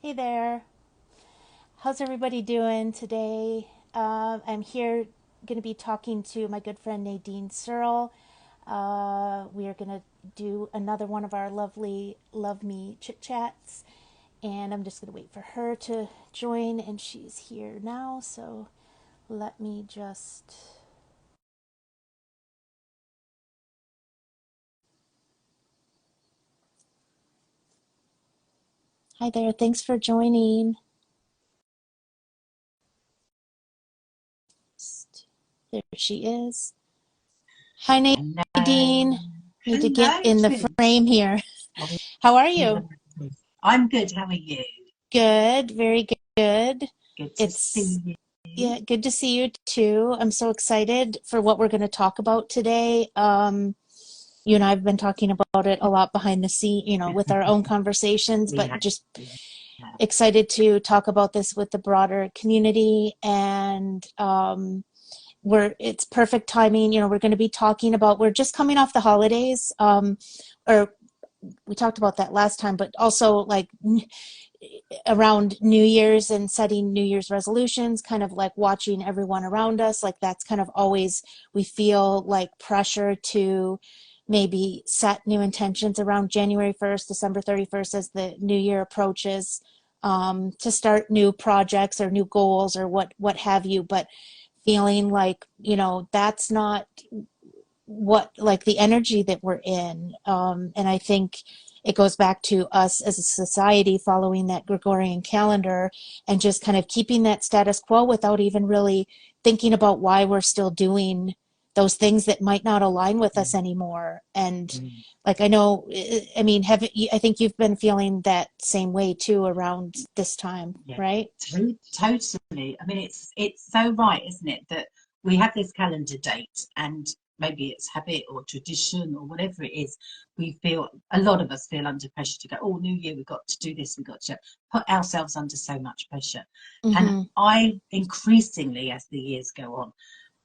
Hey there. How's everybody doing today? I'm here going to be talking to my good friend Nadine Searle. We are going to do another one of our lovely Love Me chit chats. And I'm just going to wait for her to join, and she's here now. So let me just. Hi there. Thanks for joining. There she is. Hi, Hello. Nadine. Need to get Hello, in the Trish. frame here. Oh, How are you? wonderful. I'm good. How are you? Good, very good. Good to It's see you. Yeah, good to see you too. I'm so excited for what we're going to talk about today. You and I have been talking about it a lot behind the scene, with our own conversations, We but have, just we have. excited to talk about this with the broader community. And it's perfect timing. We're going to be talking about, we're just coming off the holidays, or we talked about that last time, but also like around New Year's and setting New Year's resolutions, kind of like watching everyone around us. Like that's kind of always, we feel like pressure to maybe set new intentions around January 1st, December 31st as the new year approaches, to start new projects or new goals or what have you. But feeling like, that's not what like the energy that we're in, and I think it goes back to us as a society following that Gregorian calendar and just kind of keeping that status quo without even really thinking about why we're still doing those things that might not align with us anymore. And Mm, like I know, I mean, I think you've been feeling that same way too around this time, yeah, right? totally. I mean, it's so right, isn't it, that we have this calendar date, and maybe it's habit or tradition or whatever it is. We feel a lot of us feel under pressure to go. Oh, New Year, we've got to do this. We've got to put ourselves under so much pressure. And Mm-hmm. I increasingly, as the years go on,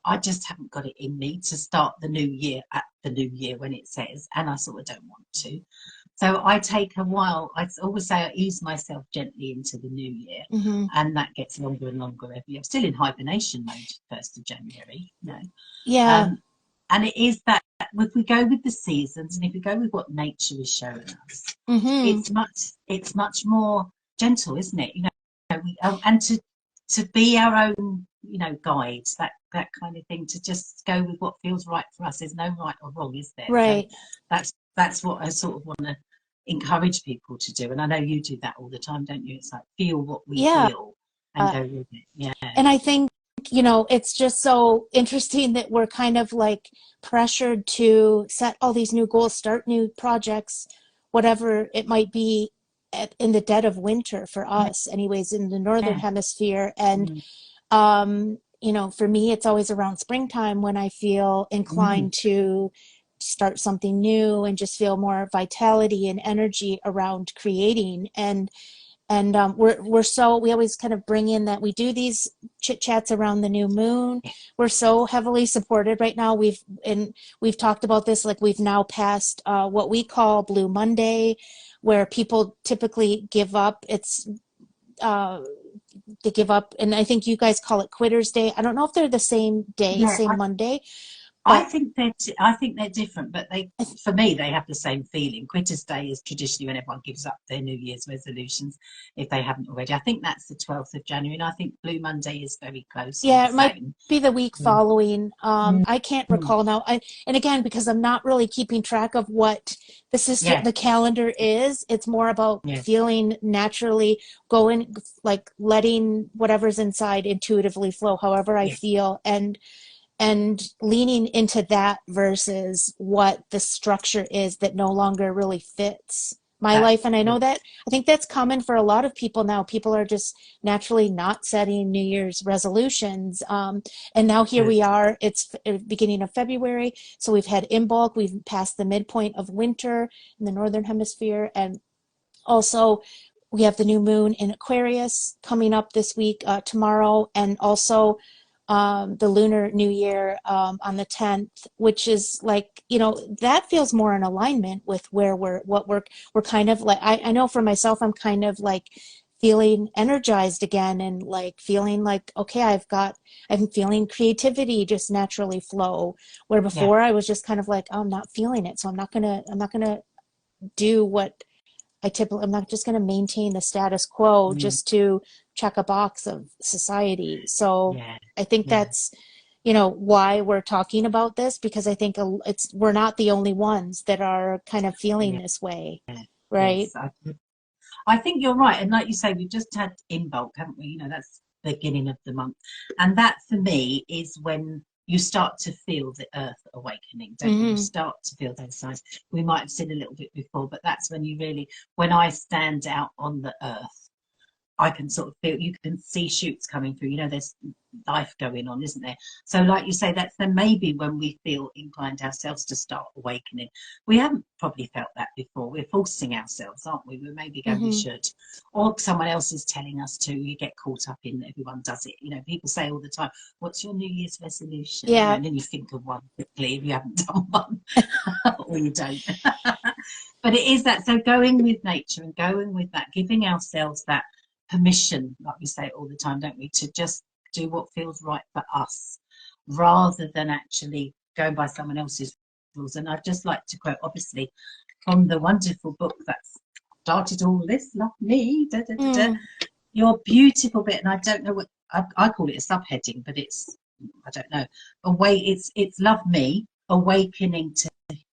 I just haven't got it in me to start the new year at the new year when it says, and I sort of don't want to. So I take a while. I always say I ease myself gently into the new year, Mm-hmm. and that gets longer and longer every year. I'm still in hibernation mode, 1st of January, Yeah. Um, and it is that if we go with the seasons and if we go with what nature is showing us, Mm-hmm. it's much more gentle, isn't it? And to be our own, guides, that kind of thing, to just go with what feels right for us. There's no right or wrong, is there? So Right. that's what I sort of want to encourage people to do. And I know you do that all the time, don't you? It's like feel what we Yeah. feel and go with it. Yeah. And I think, it's just so interesting that we're kind of like pressured to set all these new goals, start new projects, whatever it might be in the dead of winter for Yeah. us, anyways, in the northern Yeah. hemisphere. And, Mm, for me, it's always around springtime when I feel mm, inclined to start something new and just feel more vitality and energy around creating. And we always kind of bring in that we do these chit chats around the new moon. yeah. We're so heavily supported right now. We've talked about this, like we've now passed what we call Blue Monday, where people typically give up. It's uh, they give up, and I think you guys call it Quitters Day. I don't know if they're the same day, Yeah. same Monday, I but think I think they're different, but for me, they have the same feeling. Quitter's Day is traditionally when everyone gives up their New Year's resolutions if they haven't already. I think that's the 12th of January, and I think Blue Monday is very close or yeah, the it might same. be the week Mm, following. mm, I can't mm. recall now. And again, because I'm not really keeping track of what Yeah, the calendar is, it's more about yeah, feeling naturally going, like letting whatever's inside intuitively flow, however I yeah, feel, and leaning into that versus what the structure is that no longer really fits my that's life. And I know true. that, I think that's common for a lot of people now. People are just naturally not setting New Year's resolutions. And now here True. we are, it's beginning of February. So we've had in bulk, we've passed the midpoint of winter in the Northern Hemisphere. And also, we have the new moon in Aquarius coming up this week, tomorrow, and also the Lunar New Year on the 10th, which is like, that feels more in alignment with where we're kind of like, I know for myself, I'm kind of like feeling energized again and like feeling like, okay, I'm feeling creativity just naturally flow, where Yeah. before I was just kind of like, oh, I'm not feeling it, so I'm not gonna do what I'm not just gonna maintain the status quo Mm. just to check a box of society. So Yeah. I think Yeah. that's, why we're talking about this, because I think we're not the only ones that are kind of feeling Yeah. this way, right? Yes. I think you're right. And like you say, we've just had in bulk, haven't we? That's the beginning of the month. And that for me is when you start to feel the earth awakening, don't you? You Hmm. start to feel those signs. We might have seen a little bit before, but that's when you really, when I stand out on the earth, I can sort of feel, you can see shoots coming through. There's life going on, isn't there? So, like you say, that's then maybe when we feel inclined ourselves to start awakening. We haven't probably felt that before. We're forcing ourselves, aren't we? We maybe go, we Hmm. should, or someone else is telling us to. You get caught up in everyone does it. People say all the time, "What's your New Year's resolution?" Yeah, And then you think of one quickly if you haven't done one, or you don't. But it is that. So going with nature and going with that, giving ourselves that permission, like we say all the time, don't we, to just do what feels right for us rather than actually going by someone else's rules. And I'd just like to quote, obviously, from the wonderful book that started all this, Love Me, da, da, da, da, mm, your beautiful bit, and I don't know what I call it a subheading, but I don't know. It's Love Me, awakening to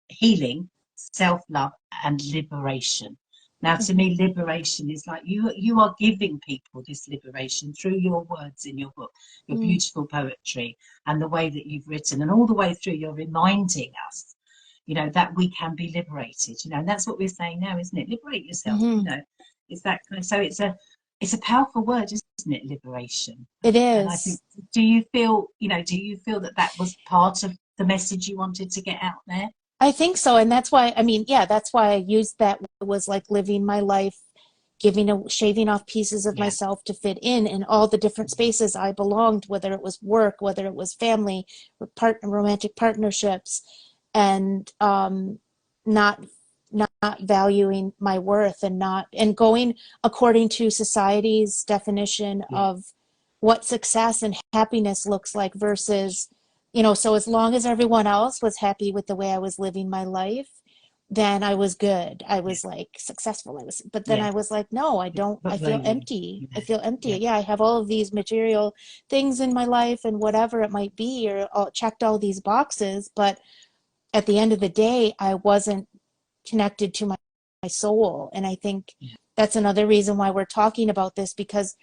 healing, self-love, and liberation. Now, to mhm, me, liberation is like you are giving people this liberation through your words in your book, your mm, beautiful poetry, and the way that you've written, and all the way through, you're reminding us, that we can be liberated. And that's what we're saying now, isn't it? Liberate yourself. mhm. It's that kind of. So it's a powerful word, isn't it? Liberation. It And I think, is. do you feel that that was part of the message you wanted to get out there? I think so. And that's why, I mean, yeah, that's why I used that, was like living my life, shaving off pieces of Yeah. myself to fit in all the different spaces I belonged, whether it was work, whether it was family, romantic partnerships, and not not valuing my worth, and going according to society's definition Yeah. of what success and happiness looks like versus, so as long as everyone else was happy with the way I was living my life, then I was good. I Yeah. was like successful. But then Yeah. I was like, no, I don't, I But were feel you? empty. I Yeah. feel empty. Yeah. Yeah, I have all of these material things in my life and whatever it might be, or checked all these boxes, but at the end of the day, I wasn't connected to my soul. And I think Yeah. that's another reason why we're talking about this, because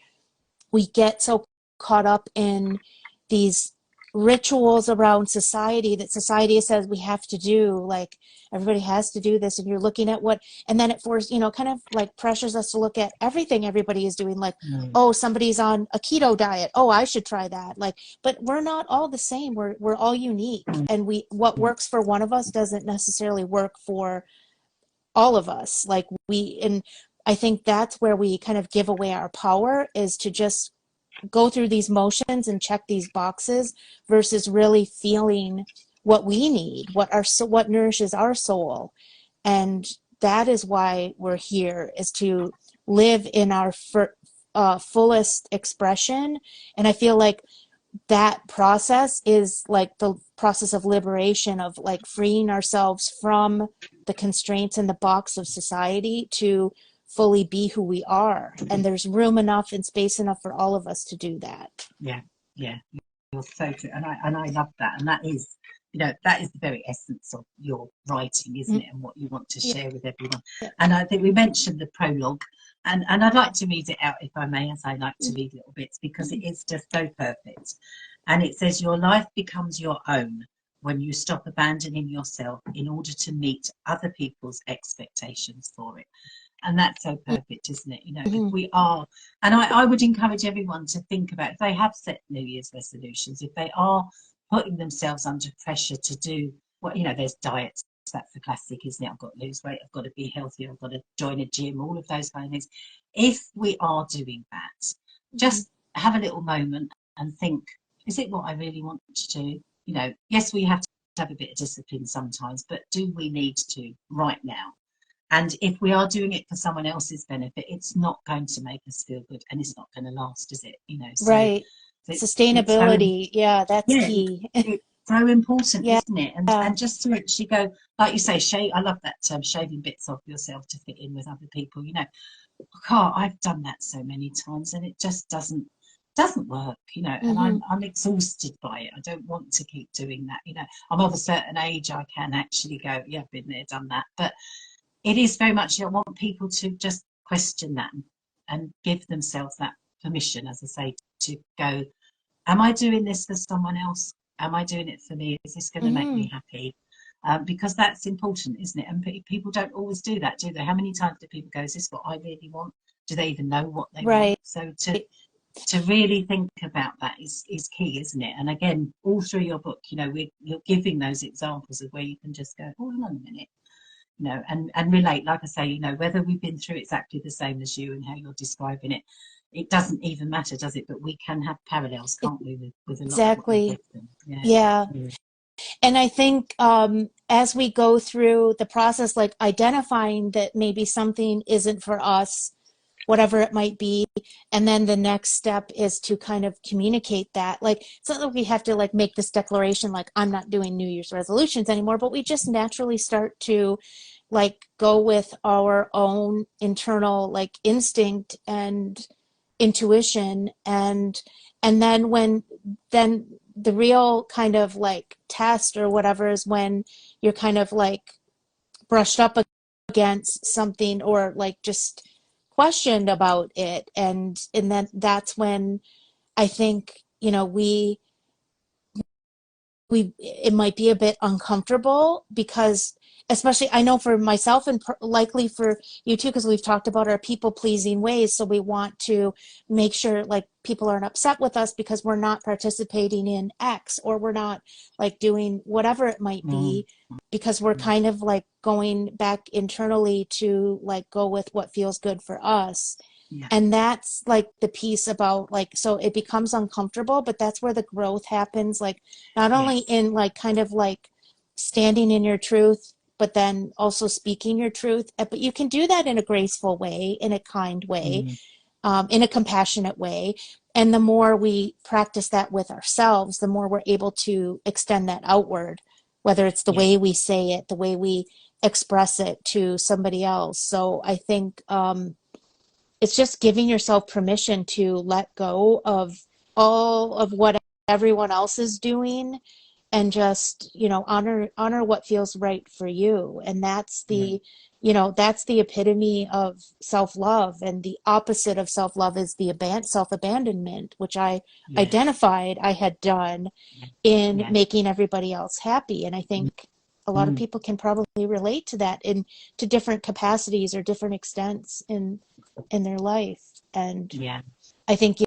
we get so caught up in these rituals around society that society says we have to do, like everybody has to do this, and you're looking at and then it forces, kind of like pressures us to look at everything everybody is doing, like, Mm. oh, somebody's on a keto diet, oh, I should try that, like, but we're not all the same. We're all unique, Mm. and what works for one of us doesn't necessarily work for all of us. And I think that's where we kind of give away our power, is to just go through these motions and check these boxes versus really feeling what we need, what nourishes our soul. And that is why we're here, is to live in our fullest expression. And I feel like that process is like the process of liberation, of like freeing ourselves from the constraints and the box of society to fully be who we are. And there's room enough and space enough for all of us to do that. Yeah. Yeah. You're so true. And I love that. And that is the very essence of your writing, isn't Mm, it? And what you want to yeah, share with everyone. yeah. And I think we mentioned the prologue. And I'd like to read it out, if I may, as I like to Mm, read little bits, because it is just so perfect. And it says, your life becomes your own when you stop abandoning yourself in order to meet other people's expectations for it. And that's so perfect, isn't it? If mhm, we are, and I would encourage everyone to think about, if they have set New Year's resolutions, if they are putting themselves under pressure to do what, there's diets, that's the classic, isn't it? I've got to lose weight, I've got to be healthy, I've got to join a gym, all of those kind of things. If we are doing that, mhm, just have a little moment and think, is it what I really want to do? Yes, we have to have a bit of discipline sometimes, but do we need to right now? And if we are doing it for someone else's benefit, it's not going to make us feel good, and it's not going to last, is it? You know, so Right. it's so, Sustainability. Yeah, that's yeah, key. it's so important, Yeah. isn't it? And just to actually go, like you say, shave. I love that term, shaving bits off yourself to fit in with other people. You know, God, I've done that so many times, and it just doesn't work. You know, and Hmm. I'm exhausted by it. I don't want to keep doing that. You know, I'm of a certain age. I can actually go, yeah, I've been there, done that. But it is very much, I want people to just question that and give themselves that permission, as I say, to go, am I doing this for someone else? Am I doing it for me? Is this going to make Hmm. me happy? Because that's important, isn't it? And people don't always do that, do they? How many times do people go, is this what I really want? Do they even know what they want? Right. So to really think about that is key, isn't it? And again, all through your book, you know, you're giving those examples of where you can just go, oh, hang on a minute, you know, and relate. Like I say, you know, whether we've been through exactly the same as you and how you're describing it, it doesn't even matter, does it? But we can have parallels, can't we, with a lot of what you've Exactly. written? Yeah. Yeah. Mm. And I think as we go through the process, like identifying that maybe something isn't for us, whatever it might be, and then the next step is to kind of communicate that. Like, it's not that we have to like make this declaration, like, I'm not doing New Year's resolutions anymore, but we just naturally start to like go with our own internal like instinct and intuition, and then then the real kind of like test or whatever is when you're kind of like brushed up against something or like just questioned about it, and then that's when I think, you know, we it might be a bit uncomfortable because, especially I know for myself and likely for you too, because we've talked about our people pleasing ways, so we want to make sure like people aren't upset with us because we're not participating in X, or we're not like doing whatever it might Mm. be, because we're Mm. kind of like going back internally to like go with what feels good for us. Yeah. And that's like the piece about like, so it becomes uncomfortable, but that's where the growth happens, like not only Yes. in like kind of like standing in your truth, but then also speaking your truth. But you can do that in a graceful way, in a kind way, Mm. in a compassionate way. And the more we practice that with ourselves, the more we're able to extend that outward, whether it's the Yeah. way we say it, the way we express it to somebody else. So I think it's just giving yourself permission to let go of all of what everyone else is doing, and just, you know, honor what feels right for you. And that's Yeah. the, you know, that's the epitome of self-love. And the opposite of self-love is the self-abandonment, which I Yeah. identified I had done Yeah. in Yeah. making everybody else happy. And I think a lot of Mm. people can probably relate to that in to different capacities or different extents in their life. And Yeah. I think, you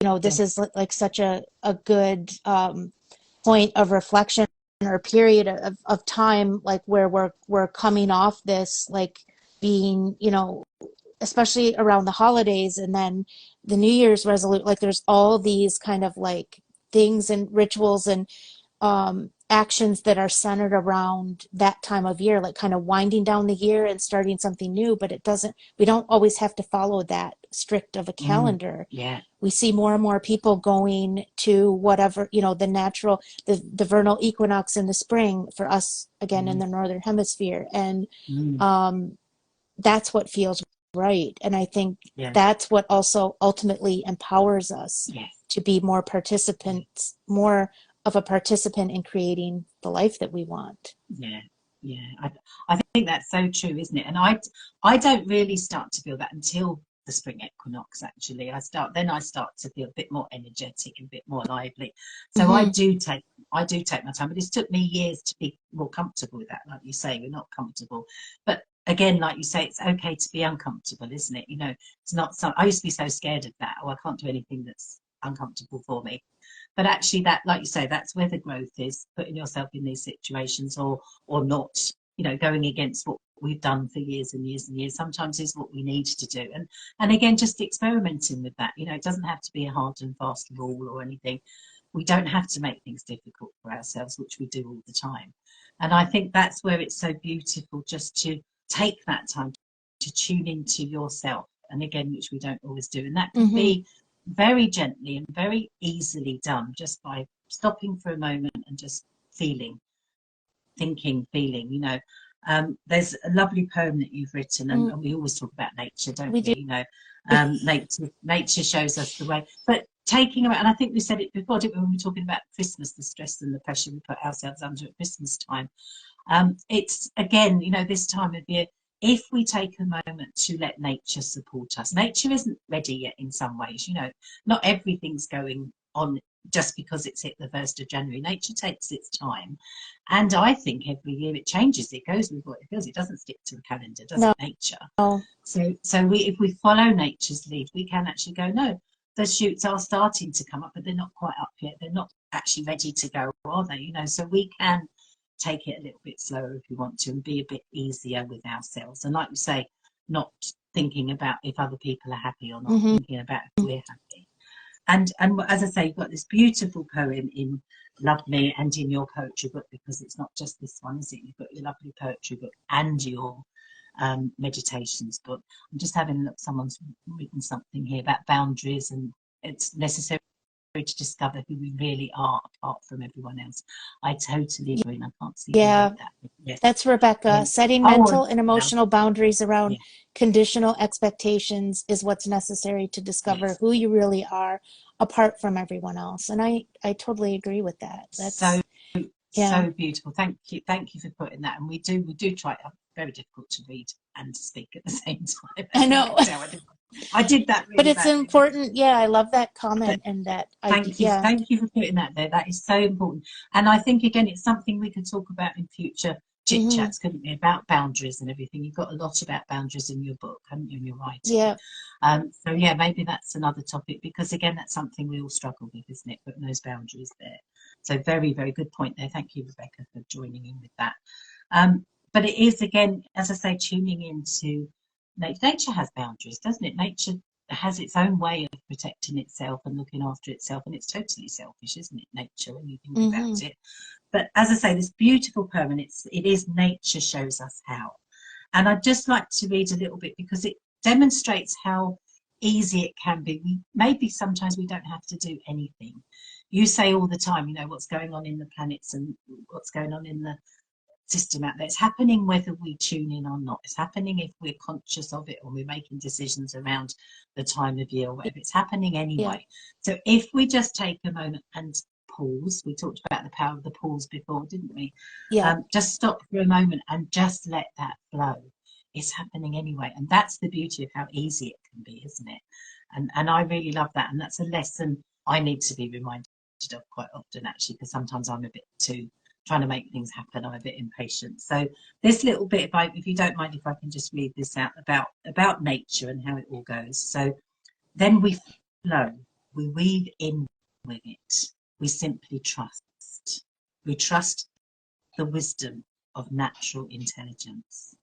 know, Yeah. this is like such a good point of reflection or period of time, like where we're coming off this, like being, you know, especially around the holidays, and then the New Year's resolution, like there's all these kind of like things and rituals and actions that are centered around that time of year, like kind of winding down the year and starting something new. But it doesn't, we don't always have to follow that strict of a Mm. calendar. Yeah. We see more and more people going to whatever, you know, the natural, the vernal equinox in the spring for us, again, in Mm. the Northern Hemisphere. And Mm. um, that's what feels right. And I think Yeah. that's what also ultimately empowers us Yes. to be more participants, more of a participant in creating the life that we want. Yeah, yeah. I think that's so true, isn't it? And I don't really start to feel that until the spring equinox. Actually, I start to feel a bit more energetic and a bit more lively. So Mm-hmm. I do take my time, but it's took me years to be more comfortable with that. Like you say, we're not comfortable, but again, like you say, it's okay to be uncomfortable, isn't it? You know, it's not so. I used to be so scared of that. Oh, I can't do anything that's uncomfortable for me. But actually, that, like you say, that's where the growth is, putting yourself in these situations, or not, you know, going against what we've done for years and years and years, sometimes is what we need to do. And again, just experimenting with that. You know, it doesn't have to be a hard and fast rule or anything. We don't have to make things difficult for ourselves, which we do all the time. And I think that's where it's so beautiful, just take that time to tune into yourself, and again, which we don't always do, and that can Mm-hmm. be very gently and very easily done just by stopping for a moment and just feeling, thinking, feeling, there's a lovely poem that you've written, and we always talk about nature, don't We we? do. Nature shows us the way, but taking about, and I think we said it before, didn't we, when we were talking about Christmas, the stress and the pressure we put ourselves under at Christmas time. It's again, this time of year, if we take a moment to let nature support us. Nature isn't ready yet in some ways, not everything's going on just because it's hit the 1st of January. Nature takes its time. And I think every year it changes. It goes with what it goes. It doesn't stick to the calendar, does No. it, nature? So if we follow nature's lead, we can actually go, no, the shoots are starting to come up, but they're not quite up yet. They're not actually ready to go, are they? So we can take it a little bit slower if we want to, and be a bit easier with ourselves. And like you say, not thinking about if other people are happy or not, Mm-hmm. thinking about if we're happy. And as I say, you've got this beautiful poem in Love Me and in your poetry book, because it's not just this one, is it? You've got your lovely poetry book and your meditations book. I'm just having a look, someone's written something here about boundaries, and it's necessary to discover who we really are apart from everyone else. I totally agree, and I can't see who wrote that. Yes. That's Rebecca. Setting mental and emotional boundaries around conditional expectations is what's necessary to discover who you really are apart from everyone else. And I totally agree with that. That's so beautiful. Thank you for putting that. And we do try. Very difficult to read and speak at the same time. I know. I did that really but it's badly. important. Yeah, I love that comment. And that thank you for putting that there. That is so important. And I think, again, it's something we could talk about in future chit chats, couldn't we, about boundaries and everything. You've got a lot about boundaries in your book, haven't you, in your writing? So maybe that's another topic, because again, that's something we all struggle with, isn't it, putting those boundaries there. So very, very good point there. Thank you, Rebecca, for joining in with that. But it is, again, as I say, tuning into nature. Nature has boundaries, doesn't it? Nature has its own way of protecting itself and looking after itself, and it's totally selfish, isn't it, nature, when you think about it? But as I say, this beautiful poem, and it is Nature Shows Us How. And I'd just like to read a little bit, because it demonstrates how easy it can be. Maybe sometimes we don't have to do anything. You say all the time, what's going on in the planets and what's going on in the system out there. It's happening whether we tune in or not. It's happening if we're conscious of it, or we're making decisions around the time of year or whatever. It's happening anyway. So if we just take a moment and pause, we talked about the power of the pause before, didn't we? Just stop for a moment and just let that flow. It's happening anyway. And that's the beauty of how easy it can be, isn't it? And I really love that. And that's a lesson I need to be reminded of quite often, actually, because sometimes I'm a bit too trying to make things happen. I'm a bit impatient. So this little bit, if you don't mind, if I can just read this out about nature and how it all goes. So then we flow, we weave in with it. We simply trust. We trust the wisdom of natural intelligence.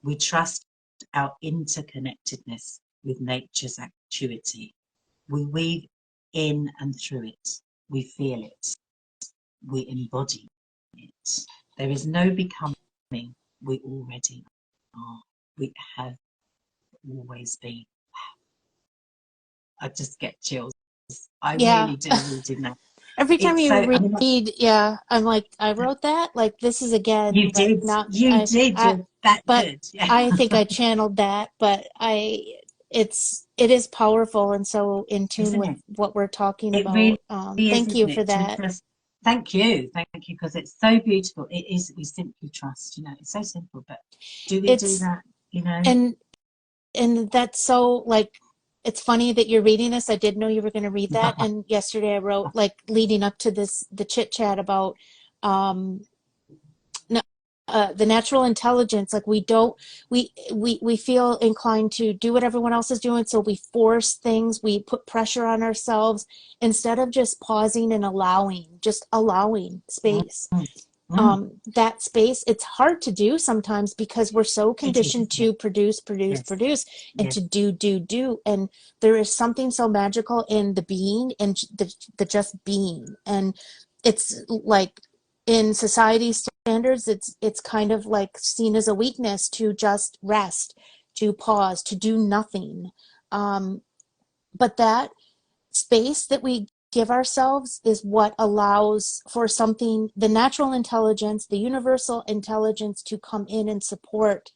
We trust our interconnectedness with nature's activity. We weave in and through it. We feel it. We embody it. There is no becoming. We already are. We have always been. I just get chills. I really do reading that. Every time you read, I'm like, I wrote that. Like, this is again. You did. You did. You're that good. Yeah. I think I channeled that. But it is powerful and so in tune with what we're talking about. Really thank you for that. Thank you, because it's so beautiful. It is. We simply trust. It's so simple, but do we do that? And that's so, like, it's funny that you're reading this. I didn't know you were going to read that. And yesterday I wrote, like, leading up to the chit chat about the natural intelligence. Like, we feel inclined to do what everyone else is doing, so we force things, we put pressure on ourselves instead of just pausing and allowing space. That space, it's hard to do sometimes because we're so conditioned to produce and to do, and there is something so magical in the being and the just being. And it's like, in societies standards, it's kind of like seen as a weakness to just rest, to pause, to do nothing. But that space that we give ourselves is what allows for something, the natural intelligence, the universal intelligence, to come in and support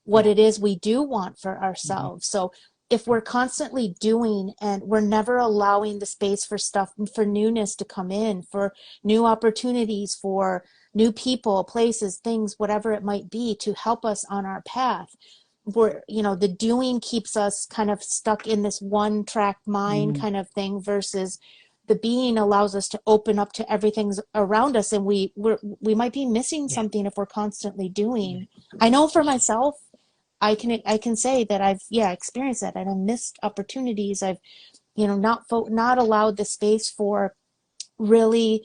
what Yeah. it is we do want for Mm-hmm. ourselves. So if we're constantly doing and we're never allowing the space for stuff, for newness to come in, for new opportunities, for new people, places, things, whatever it might be, to help us on our path, we're, the doing keeps us kind of stuck in this one track mind Mm. kind of thing, versus the being allows us to open up to everything around us, and we might be missing Yeah. something if we're constantly Yeah. doing. I know for myself, I can say that I've, yeah, experienced that, and I've missed opportunities. I've, not allowed the space for really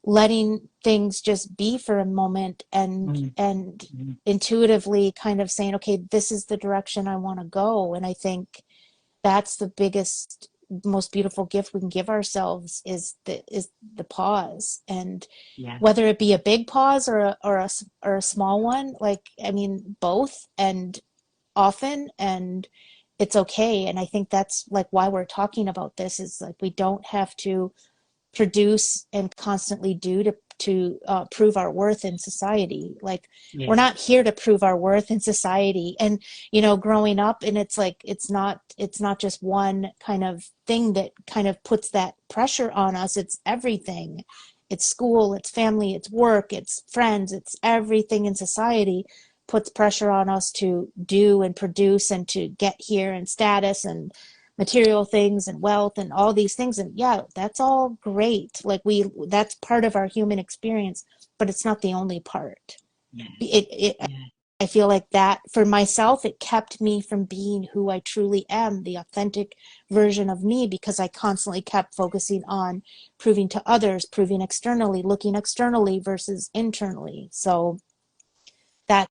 letting things just be for a moment, and Mm. and Mm. intuitively kind of saying, okay, this is the direction I want to go. And I think that's the biggest, most beautiful gift we can give ourselves, is the pause. And Yeah. whether it be a big pause or a small one, like, I mean, both, and often, and it's okay. And I think that's like why we're talking about this, is like we don't have to produce and constantly do to prove our worth in society. Like, we're Yes. not here to prove our worth in society. And growing up, and it's like it's not just one kind of thing that kind of puts that pressure on us. It's everything. It's school, it's family, it's work, it's friends, it's everything in society puts pressure on us to do and produce and to get here, and status and material things and wealth and all these things. And yeah, that's all great. Like, that's part of our human experience, but it's not the only part. Yes. It Yeah. I feel like that for myself, it kept me from being who I truly am, the authentic version of me, because I constantly kept focusing on proving to others, proving externally, looking externally versus internally. So Mm.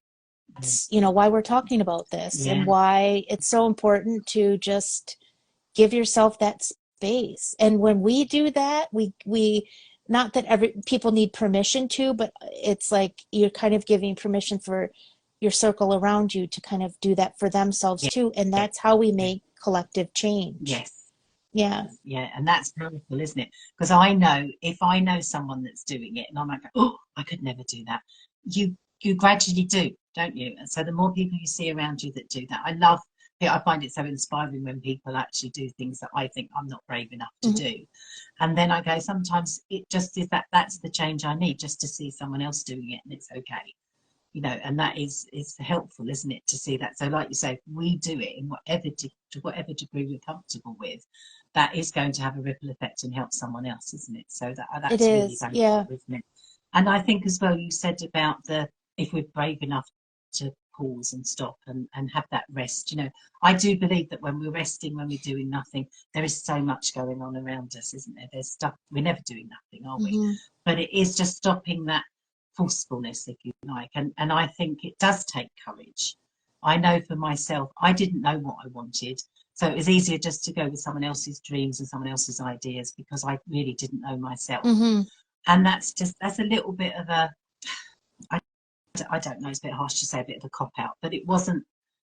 that's why we're talking about this, and Yeah. why it's so important to just give yourself that space. And when we do that, we not that every people need permission to, but it's like you're kind of giving permission for your circle around you to kind of do that for themselves Yeah. too. And Yeah. that's how we Yeah. make collective change. Yes. Yeah. Yes. Yeah. And that's powerful, isn't it? Because I know if I know someone that's doing it, and I'm like, oh, I could never do that. You gradually do, don't you? And so the more people you see around you that do that, I love it. I find it so inspiring when people actually do things that I think I'm not brave enough to Mhm. do. And then I go, sometimes it just is that's the change I need, just to see someone else doing it and it's okay. And that is helpful, isn't it, to see that. So like you say, if we do it in to whatever degree we're comfortable with, that is going to have a ripple effect and help someone else, isn't it? So It that's really is. valuable, Yeah. isn't it? And I think as well, you said about the if we're brave enough to pause and stop and have that rest. I do believe that when we're resting, when we're doing nothing, there is so much going on around us, isn't there? There's stuff, we're never doing nothing, are we? Hmm. But it is just stopping that forcefulness, if you like. And I think it does take courage. I know for myself, I didn't know what I wanted. So it was easier just to go with someone else's dreams and someone else's ideas because I really didn't know myself. Hmm. And that's a little bit of I, I don't know, it's a bit harsh to say, a bit of a cop out, but it wasn't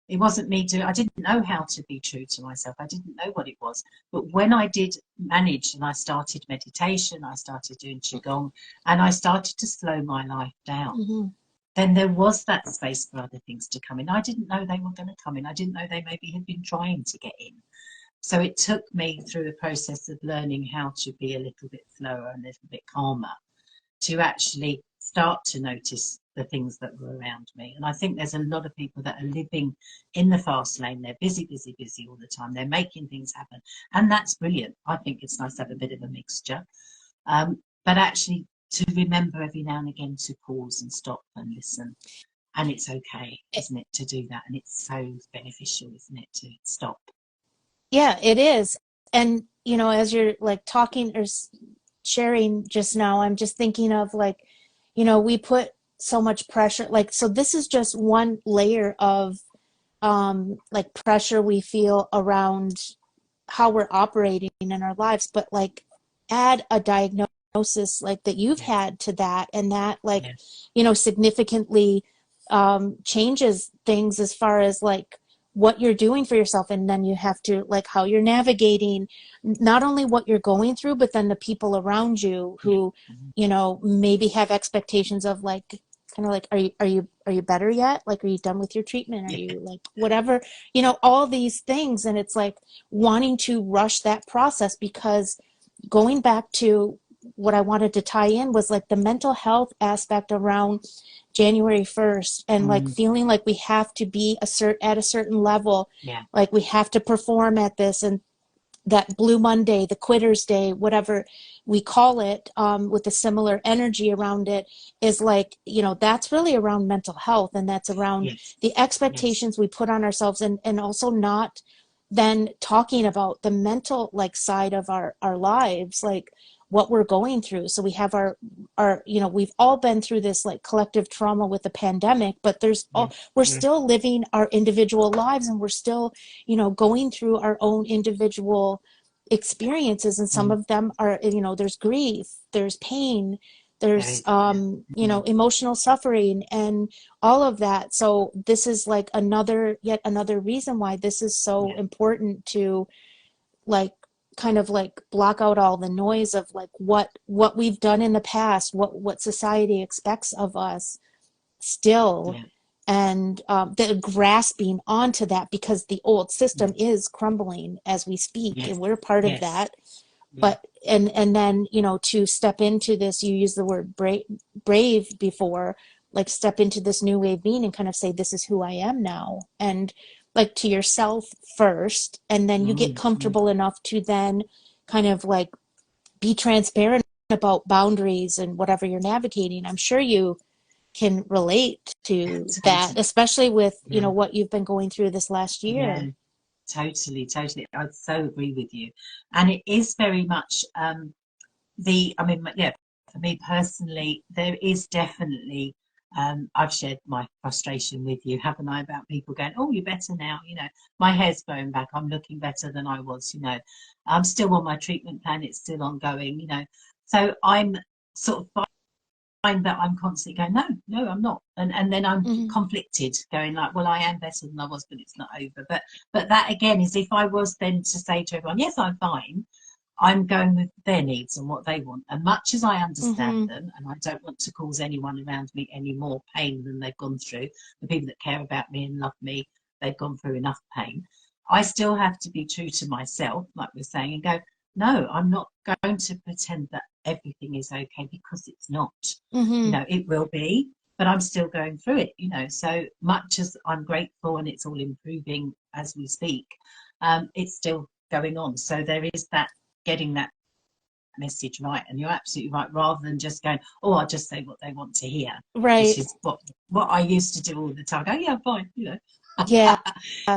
me I didn't know how to be true to myself. I didn't know what it was. But when I did manage and I started meditation, I started doing Qigong, and I started to slow my life down, Hmm. then there was that space for other things to come in. I didn't know they were going to come in. I didn't know they maybe had been trying to get in. So it took me through a process of learning how to be a little bit slower and a little bit calmer to actually start to notice the things that were around me. And I think there's a lot of people that are living in the fast lane. They're busy, busy, busy all the time. They're making things happen. And that's brilliant. I think it's nice to have a bit of a mixture. But actually, to remember every now and again to pause and stop and listen. And it's okay, isn't it, to do that? And it's so beneficial, isn't it, to stop? Yeah, it is. And as you're like talking or sharing just now, I'm just thinking of, like, we put so much pressure, like, so this is just one layer of like pressure we feel around how we're operating in our lives. But like, add a diagnosis diagnosis like that you've yeah, had to that, and that like, yeah, you know, significantly changes things as far as like what you're doing for yourself. And then you have to like how you're navigating not only what you're going through, but then the people around you yeah. who, you know, maybe have expectations of like, kind of like, are you better yet? Like, are you done with your treatment? Are Yeah, you like whatever, you know, all these things. And it's like wanting to rush that process, because going back to what I wanted to tie in was like the mental health aspect around January 1st, and like mm, feeling like we have to be at a certain level, yeah, like we have to perform at this. And that Blue Monday, the Quitter's Day, whatever we call it, with a similar energy around it, is like, you know, that's really around mental health, and that's around yes, the yes, expectations we put on ourselves, and also not then talking about the mental like side of our lives, like what we're going through. So we have our, you know, we've all been through this like collective trauma with the pandemic, but there's yeah, all, we're yeah, still living our individual lives, and we're still, you know, going through our own individual experiences. And some mm, of them are, you know, there's grief, there's pain, there there's is, yeah, you know, mm, emotional suffering and all of that. So this is like yet another reason why this is so yeah, important to like kind of like block out all the noise of like what we've done in the past, what society expects of us still, yeah, and the grasping onto that, because the old system mm, is crumbling as we speak, and yes, we're part of yes, that. yeah, But and then, you know, to step into this, you use the word brave before, like step into this new way of being and kind of say, this is who I am now, and like to yourself first, and then you get mm, mm, comfortable enough to then kind of like be transparent about boundaries and whatever you're navigating. I'm sure you can relate yeah, to that, totally, especially with, you yeah, know, what you've been going through this last yeah. year. Totally, totally. I so agree with you. And it is very much I mean, yeah, for me personally, there is definitely, I've shared my frustration with you, haven't I, about people going, oh, you're better now, you know, my hair's growing back, I'm looking better than I was, you know, I'm still on my treatment plan, it's still ongoing, you know. So I'm sort of find that I'm constantly going, no, no, I'm not. And then I'm Hmm. conflicted, going like, well, I am better than I was, but it's not over. But that again is if I was then to say to everyone, yes, I'm fine, I'm going with their needs and what they want. And much as I understand Hmm. them, and I don't want to cause anyone around me any more pain than they've gone through, the people that care about me and love me, they've gone through enough pain. I still have to be true to myself, like we're saying, and go, no, I'm not going to pretend that everything is okay because it's not. You Hmm. know, it will be, but I'm still going through it, you know. So much as I'm grateful and it's all improving as we speak, it's still going on. So there is that getting that message right. And you're absolutely right, rather than just going, oh, I'll just say what they want to hear, which Right. is what I used to do all the time. Go, yeah, fine, you know. Yeah.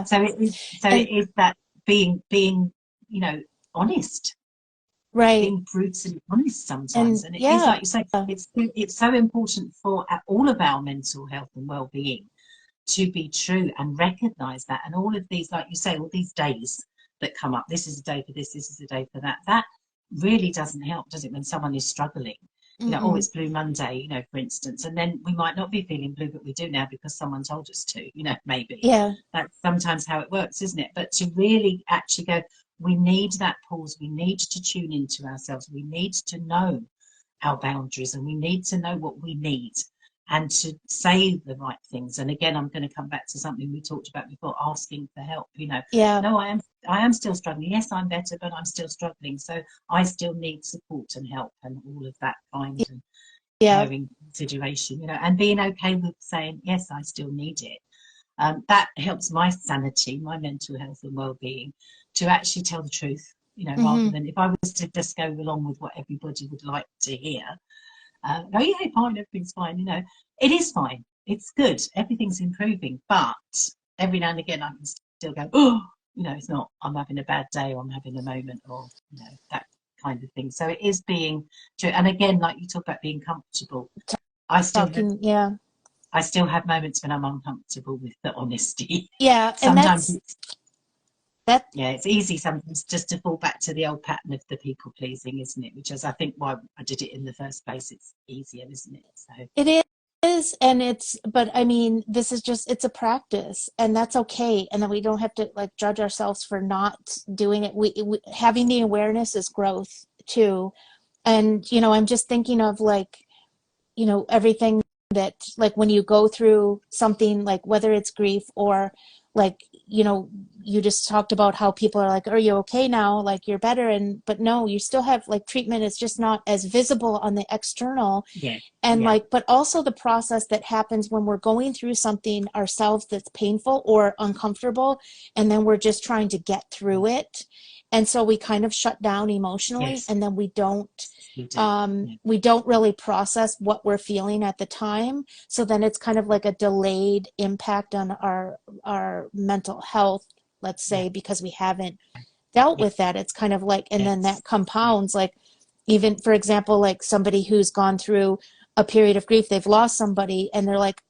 So it And is that being, you know, honest, right. being brutally honest sometimes. And And it is yeah. like you say, it's so important for all of our mental health and well-being to be true and recognize that. And all of these, like you say, all these days that come up, this is a day for this is a day for that. That really doesn't help, does it, when someone is struggling? You know, oh, Mm-mm. it's Blue Monday, you know, for instance, and then we might not be feeling blue, but we do now because someone told us to, you know, maybe. Yeah. That's sometimes how it works, isn't it? But to really actually go, we need that pause, we need to tune into ourselves, we need to know our boundaries, and we need to know what we need and to say the right things. And again, I'm going to come back to something we talked about before, asking for help. You know, Yeah. no, I am still struggling. Yes, I'm better, but I'm still struggling. So I still need support and help and all of that kind and Yeah. caring consideration, you know, and being okay with saying, yes, I still need it. That helps my sanity, my mental health and well-being, to actually tell the truth, you know, rather Hmm. than if I was to just go along with what everybody would like to hear, oh yeah, fine, everything's fine. You know, it is fine. It's good. Everything's improving. But every now and again, I can still go, oh, you know, it's not. I'm having a bad day, or I'm having a moment, or you know, that kind of thing. So it is being true. And again, like you talk about being comfortable, I still have. Talking. Yeah. I still have moments when I'm uncomfortable with the honesty. Yeah. And Sometimes that's it's That Yeah, it's easy sometimes just to fall back to the old pattern of the people pleasing, isn't it? Which is, I think, why I did it in the first place. It's easier, isn't it? So, it is, and but I mean, this is just, it's a practice, and that's okay. And then we don't have to like judge ourselves for not doing it. We having the awareness is growth too. And, I'm just thinking of like, everything that, like, when you go through something, like whether it's grief or like, you just talked about how people are like, are you okay now, like you're better, and but no, you still have like treatment. It's just not as visible on the external. yeah, And yeah, like, but also the process that happens when we're going through something ourselves that's painful or uncomfortable, and then we're just trying to get through it. And so we kind of shut down emotionally, yes, and then you do. Yeah, we don't really process what we're feeling at the time. So then it's kind of like a delayed impact on our mental health, let's yeah, say, because we haven't dealt yeah, with that. It's kind of like, and then that yes, yeah, compounds, like, even for example, like somebody who's gone through a period of grief, they've lost somebody, and they're like,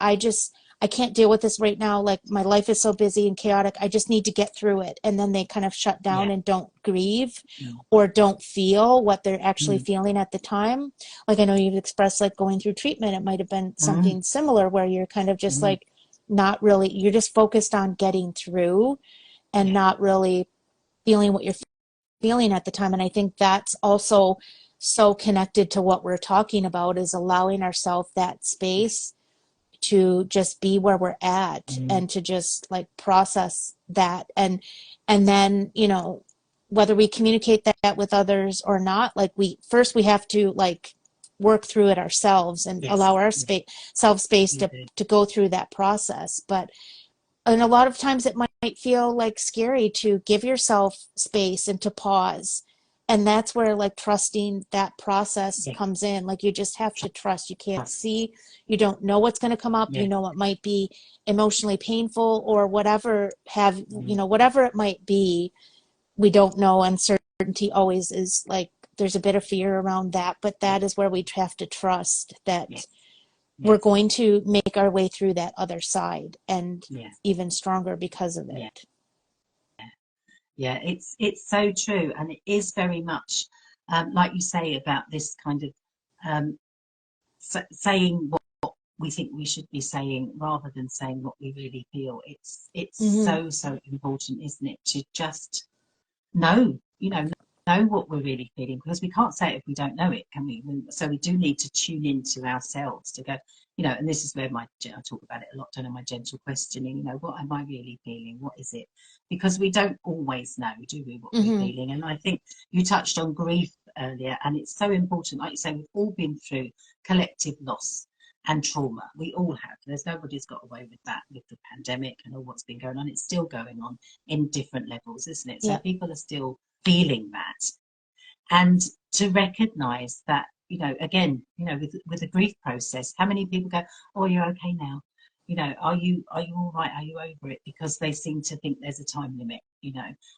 I can't deal with this right now, like my life is so busy and chaotic, I just need to get through it. And then they kind of shut down yeah, and don't grieve, mm, or don't feel what they're actually mm, feeling at the time. Like, I know you've expressed like going through treatment, it might have been mm, something similar where you're kind of just mm, like, not really, you're just focused on getting through and yeah, not really feeling what you're feeling at the time. And I think that's also so connected to what we're talking about, is allowing ourselves that yeah, space to just be where we're at, mm, and to just like process that. And then, whether we communicate that with others or not, like, we have to like work through it ourselves and yes, allow our yeah, self space you to do. go through that process. But and a lot of times it might feel like scary to give yourself space and to pause. And that's where like trusting that process Yeah, comes in. Like, you just have to trust. You can't trust. see, you don't know what's going to come up. Yeah, It might be emotionally painful or whatever, mm, whatever it might be. We don't know. Uncertainty always is like, there's a bit of fear around that, but yeah, that is where we have to trust that yes, we're yes, going to make our way through that other side, and yeah, even stronger because of yeah. it. Yeah, it's so true, and it is very much like you say about this kind of um, saying what we think we should be saying rather than saying what we really feel. It's Hmm. so important, isn't it, to just know, know what we're really feeling, because we can't say it if we don't know it, can we? So we do need to tune into ourselves to go, and this is where I talk about it a lot, don't know, my gentle questioning, what am I really feeling? What is it? Because we don't always know, do we, what we're Hmm. feeling? And I think you touched on grief earlier, and it's so important. Like you say, we've all been through collective loss and trauma. We all have. There's nobody's got away with that, with the pandemic and all what's been going on. It's still going on in different levels, isn't it? So Yeah. people are still feeling that. And to recognize that, again, with the grief process, how many people go, oh, you're okay now? Are you all right? Are you over it? Because they seem to think there's a time limit, and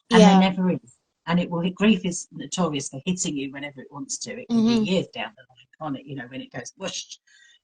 there Yeah. never is. And grief is notorious for hitting you whenever it wants to. It can be Hmm. years down the line, can't it? When it goes whoosh,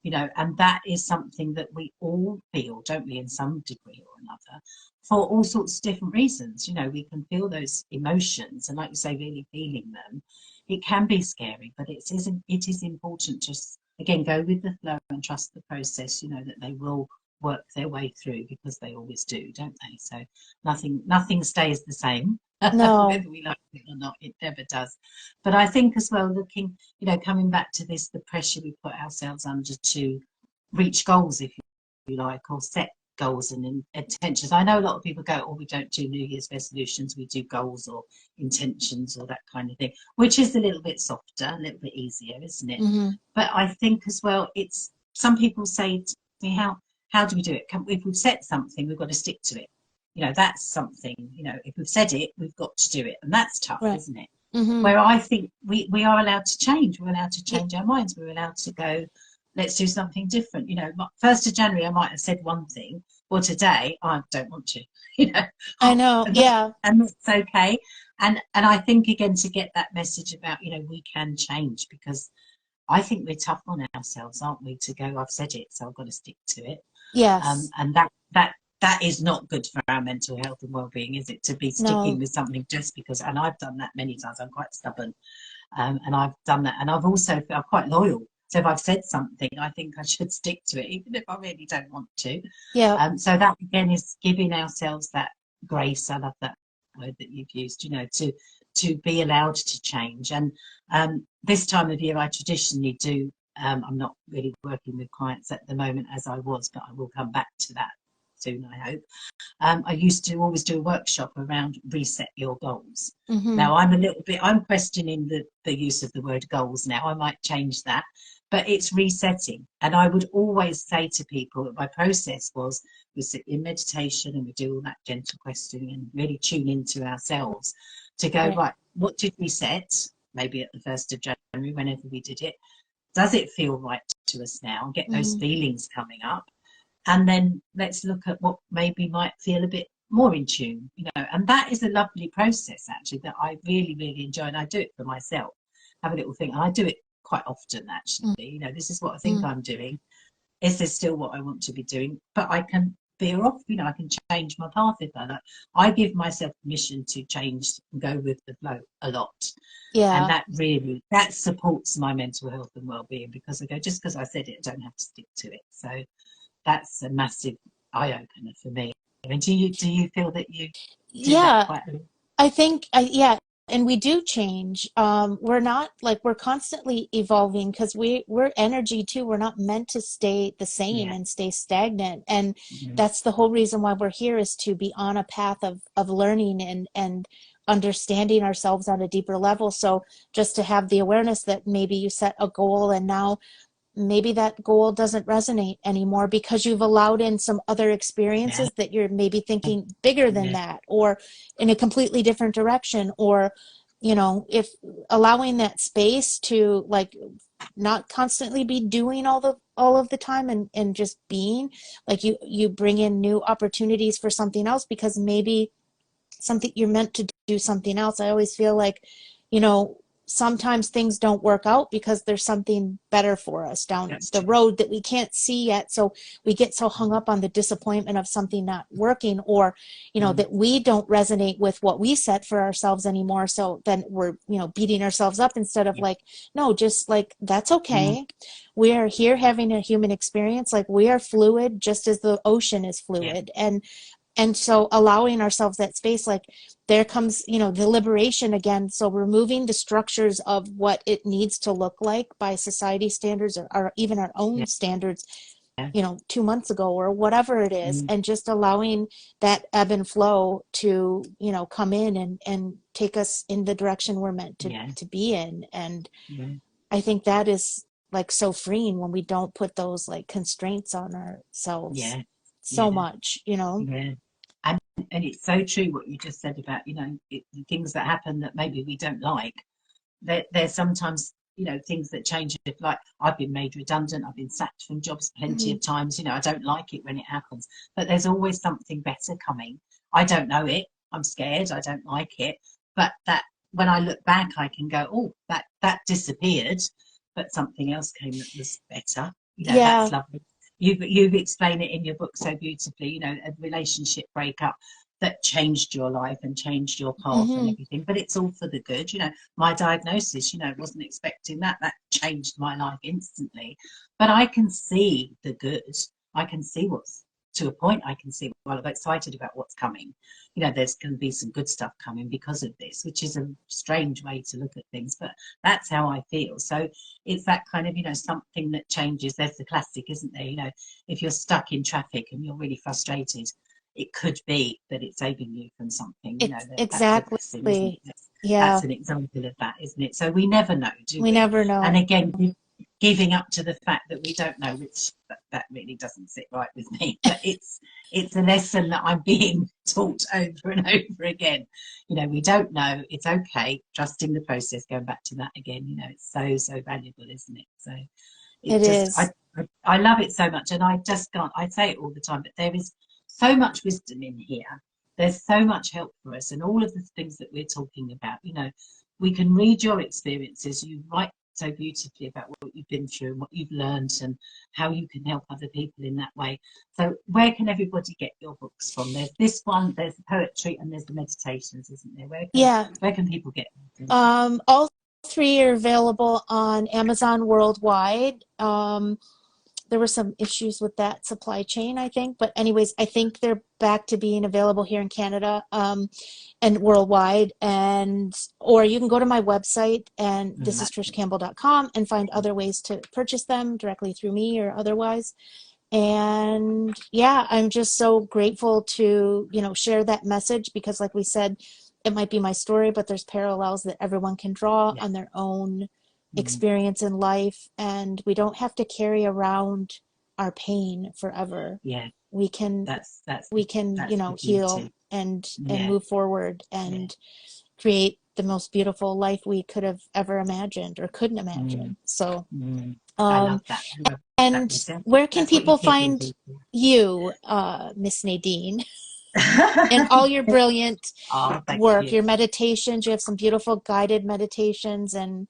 and that is something that we all feel, don't we, in some degree or another, for all sorts of different reasons. We can feel those emotions, and like you say, really feeling them. It can be scary, but it is important to just, again, go with the flow and trust the process. That they will work their way through, because they always do, don't they? So nothing stays the same. No. Whether we like it or not, it never does. But I think as well, looking, coming back to this, the pressure we put ourselves under to reach goals, if you like, or set goals and intentions. I know a lot of people go, oh, we don't do New Year's resolutions, we do goals or intentions or that kind of thing, which is a little bit softer, a little bit easier, isn't it? Hmm. But I think as well, it's, some people say to me, how do we do it? If we've set something, we've got to stick to it. That's something, if we've said it, we've got to do it. And that's tough, Right. isn't it? Hmm. Where I think we are allowed to change. We're allowed to Yeah. change our minds. We're allowed to go, let's do something different. 1st of January, I might have said one thing, or today, I don't want to, you know, I know. and Yeah. that's okay. And I think, again, to get that message about, we can change, because I think we're tough on ourselves, aren't we? To go, I've said it, so I've got to stick to it. Yes. And that that is not good for our mental health and well-being, is it? To be sticking No. with something just because, and I've done that many times. I'm quite stubborn, and I've done that, and I'm quite loyal. So if I've said something, I think I should stick to it, even if I really don't want to. Yeah. So that again is giving ourselves that grace. I love that word that you've used. To be allowed to change. And this time of year, I traditionally do. I'm not really working with clients at the moment as I was, but I will come back to that soon, I hope. I used to always do a workshop around reset your goals. Mm-hmm. Now I'm questioning the use of the word goals now. I might change that, but it's resetting. And I would always say to people that my process was we sit in meditation and we do all that gentle questioning and really tune into ourselves to go, Right. right, what did we set? Maybe at the 1st of January, whenever we did it. Does it feel right to us now? And get those Mm-hmm. feelings coming up. And then let's look at what maybe might feel a bit more in tune, and that is a lovely process actually that I really, really enjoy. And I do it for myself, have a little thing. And I do it quite often actually. This is what I think Mm-hmm. I'm doing. Is this still what I want to be doing? But I can veer off, I can change my path if I like. I give myself permission to change and go with the flow a lot. And Yeah. that supports my mental health and well-being, because I go, just because I said it, I don't have to stick to it. So that's a massive eye opener for me. I mean, do you feel that you do that Yeah. quite a lot? I think, yeah, and we do change. We're not like we're constantly evolving because we're energy too. We're not meant to stay the same Yeah, and stay stagnant. And mm, that's the whole reason why we're here is to be on a path of learning and understanding ourselves on a deeper level. So just to have the awareness that maybe you set a goal and now maybe that goal doesn't resonate anymore because you've allowed in some other yeah, experiences that you're maybe thinking bigger than yeah, that or in a completely different direction or if allowing that space to like not constantly be doing all of the time and just being like you bring in new opportunities for something else because maybe something you're meant to do something else. I always feel like, you know, sometimes things don't work out because there's something better for us down that's the true. road that we can't see yet. So we get so hung up on the disappointment of something not working or, Mm, that we don't resonate with what we set for ourselves anymore. So then we're, beating ourselves up instead of yeah, like, no, just like, that's mm, okay. We are here having a human experience. Like we are fluid, just as the ocean is yeah, fluid. And so allowing ourselves that space, like there comes, the liberation again. So removing the structures of what it needs to look like by society standards or even our yeah, own standards, yeah, 2 months ago or whatever it is, mm, and just allowing that ebb and flow to, come in and take us in the direction we're meant to, yeah, to be in. And yeah, I think that is like so freeing when we don't put those like constraints on ourselves yeah, so yeah, much. yeah. And and it's so true what you just said about the things that happen that maybe we don't like. There's sometimes things that change. If like I've been made redundant, I've been sacked from jobs plenty Mhm. of times. I don't like it when it happens, but there's always something better coming. I don't know it. I'm scared. I don't like it, but that when I look back, I can go, oh, that disappeared, but something else came that was better. That's Yeah. lovely. You've explained it in your book so beautifully. A relationship breakup that changed your life and changed your path and Hmm. everything, but it's all for the good. My diagnosis, wasn't expecting that changed my life instantly, but I can see the good. I can see what's to a point. I can see, well, I'm excited about what's coming. There's going to be some good stuff coming because of this, which is a strange way to look at things, but that's how I feel. So it's that kind of something that changes. There's the classic, isn't there? If you're stuck in traffic and you're really frustrated, it could be that it's saving you from something. That's a blessing, isn't Exactly. it? That's Yeah. an example of that, isn't it? So we never know, do We we? never And know. again, giving up to the fact that we don't know, which that really doesn't sit right with me. But it's a lesson that I'm being taught over and over again. We don't know. It's okay. Trusting the process. Going back to that again. It's so valuable, isn't it? So It it just is. I love it so much, and I just can't. I say it all the time, but there is so much wisdom in here. There's so much help for us, and all of the things that we're talking about. We can read your experiences. You write so beautifully about what you've been through and what you've learned and how you can help other people in that way. So where can everybody get your books from? There's this one, there's the poetry, and there's the meditations, isn't there? Yeah. Where can people get them? All three are available on Amazon worldwide. There were some issues with that supply chain, I think. But anyways, I think they're back to being available here in Canada and worldwide. Or you can go to my website, and this is trishcampbell.com, and find other ways to purchase them directly through me or otherwise. And yeah, I'm just so grateful to, share that message, because like we said, it might be my story, but there's parallels that everyone can draw on their own experience in life, and we don't have to carry around our pain forever. Yeah, we can that's heal and move forward and create the most beautiful life we could have ever imagined or couldn't imagine. So I love that. and where can people find you, Miss Nadine? And all your brilliant work, your meditations. You have some beautiful guided meditations, and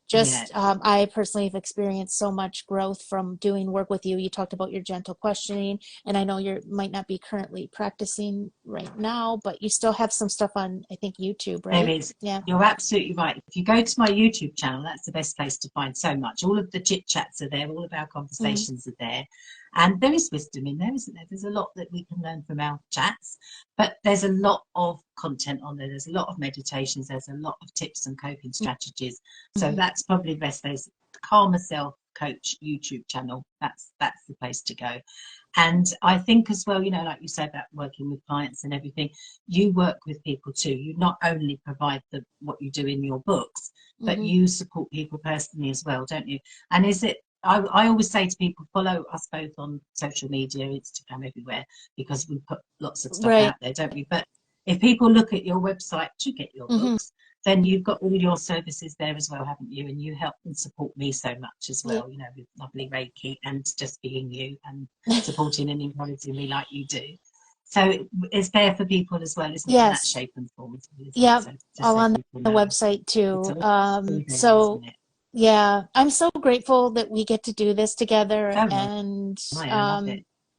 just I personally have experienced so much growth from doing work with you. You talked about your gentle questioning, and I know you might not be currently practicing right now, but you still have some stuff on, I think, YouTube, right? There is. Yeah. You're absolutely right. If you go to my YouTube channel, that's the best place to find so much. All of the chit chats are there. All of our conversations are there. And there is wisdom in there, isn't there? There's a lot that we can learn from our chats, but there's a lot of content on there. There's a lot of meditations. There's a lot of tips and coping strategies. So that's probably the best place. Calmer Self Coach YouTube channel. That's the place to go. And I think as well, like you said about working with clients and everything, you work with people too. You not only provide what you do in your books, but you support people personally as well, don't you? And I always say to people, follow us both on social media, Instagram, everywhere, because we put lots of stuff out there, don't we? But if people look at your website to get your books, then you've got all your services there as well, haven't you? And you help and support me so much as well, with lovely Reiki and just being you and supporting and encouraging me like you do. So it's there for people as well, isn't it? In that shape and form. Yeah, all on the website too. So yeah, I'm so grateful that we get to do this together and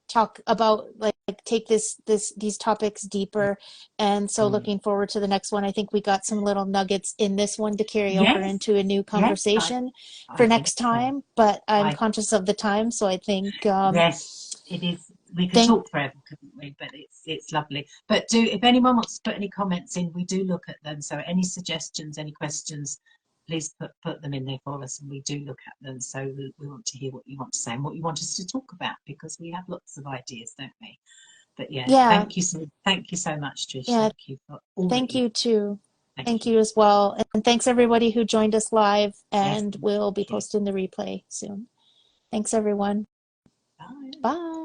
talk about, like, take these topics deeper. And so looking forward to the next one. I think we got some little nuggets in this one to carry over into a new conversation for next time. But I'm conscious of the time, so I think yes, it is. We could talk forever, couldn't we? But it's lovely. But if anyone wants to put any comments in, we do look at them. So any suggestions, any questions, please put them in there for us, and we do look at them. So we want to hear what you want to say and what you want us to talk about, because we have lots of ideas, don't we? But thank you so much, Trish. Thank you for all. Thank you too. Thank you as well, and thanks everybody who joined us live. And we'll be posting the replay soon. Thanks everyone. Bye. Bye.